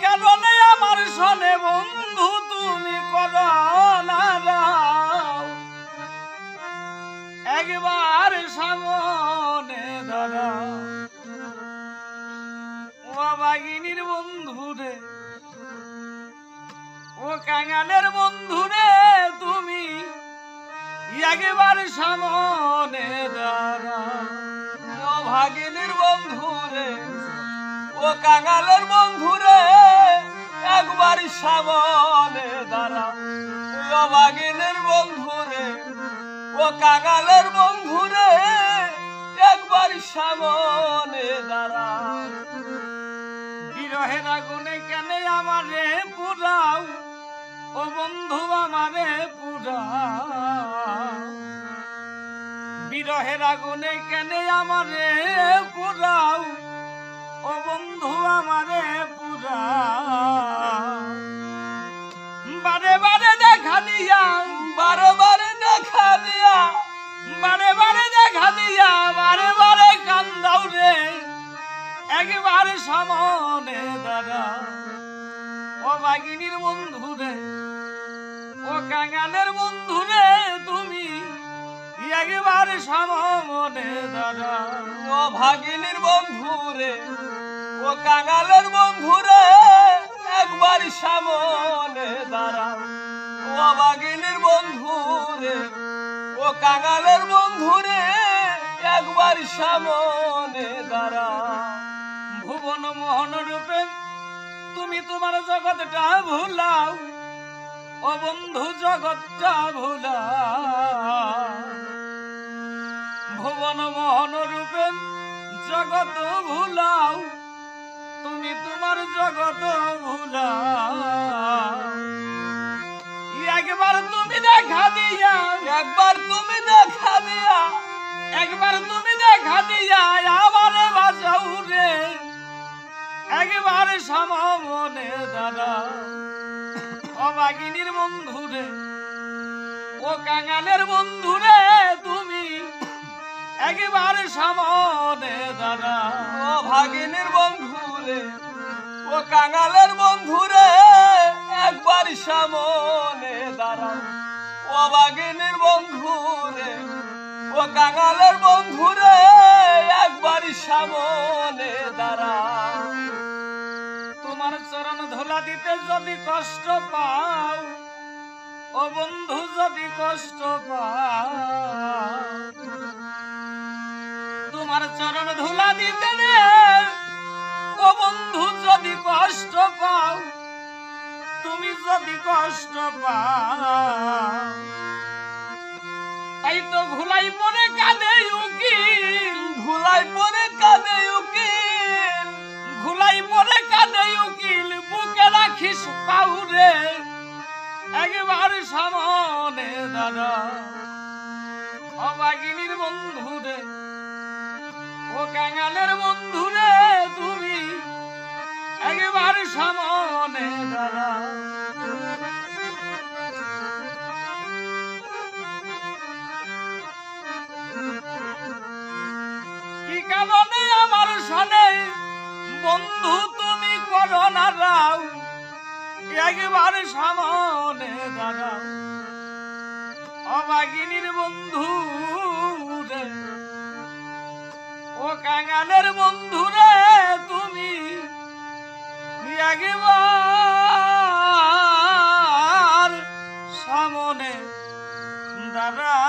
কারণে আমার শোনে বন্ধু তুমি করো না দাও, একবার সামনে দাঁড়াও। ও বাগিনীর বন্ধু রে, ও কাঙালের বন্ধু রে, তুমি একবার সামনে দাঁড়াও। ও ভাগিনীর বন্ধু রে, ও কাঙালের বন্ধু রে, একবার সামনে দাঁড়াও। ও ভাগিনীর বন্ধু রে, ও কাঙালের বন্ধু রে, একবার সামনে দাঁড়াও। বিরহের আগুনে কেন আমারে পুরাও, ও বন্ধু আমারে পুরাও। বিরহের আগুনে কেন আমারে পুরাও, ও বন্ধু আমারে পুরাও। বারে বারে দেখা দিয়া, বারে বারে দেখা দিয়া, বারে বারে দেখা দিয়া, বারে বারে কান্দাও রে, একবার সামনে দাঁড়াও। ও বাগিনীর বন্ধু রে, ও কাঙালের বন্ধু রে, তুমি একবার সামনে দাঁড়াও। ও ভাগিনীর বন্ধু রে, ও কাঙালের বন্ধু রে, একবার সামনে দাঁড়াও। ও বাগিনীর বন্ধু রে, ও কাঙালের বন্ধু রে, একবার সামনে দাঁড়াও। ভুবন মোহন রূপে তুমি তোমার জগৎটা ভুলাও, ও বন্ধু জগৎটা ভুলাও। ভুবন মোহন রূপে জগৎ ভুলাও, তুমি তোমার জগৎ ভুলাও। একবার তুমি দেখা দিয়া, একবার তুমি দেখা দিয়া, একবার তুমি দেখা দিয়া আমারে বাঁচাও রে, একবার সামনে দাঁড়াও। ও বাগিনীর বন্ধু রে, ও কাঙালের বন্ধু রে, তুমি একবার সামনে দাঁড়াও। ও ভাগিনীর বন্ধু রে, ও কাঙালের বন্ধু রে, একবার সামনে দাঁড়াও। ও বাগিনীর বন্ধু রে, ও কাঙালের বন্ধু রে, একবার সামনে দাঁড়াও। তোমার চরণ ধুলা দিতে যদি কষ্ট পাও, ও বন্ধু যদি কষ্ট পাও, তোমার চরণ ধুলা দিতে রে, ও বন্ধু যদি কষ্ট পাও, তুমি যদি কষ্ট পাও, তাই তো ভুলাই পরে কাঁদে উকিল, ভুলাই পরে কাঁদে উকিল, ভুলাই পরে কাঁদে উকিল, বুকে রাখিস পাউ রে, একবার সামনে দাঁড়াও। ও বাগিনীর বন্ধু রে, ও কাঙালের বন্ধু রে, তুমি একবার সামনে দাঁড়াও। কি কারণে আমার শোনে বন্ধু তুমি করো না রাও, একবার সামনে দাঁড়াও। ও বাগিনীর বন্ধু রে, ও কাঙালের বন্ধু রে, তুমি একবার সামনে দাঁড়াও।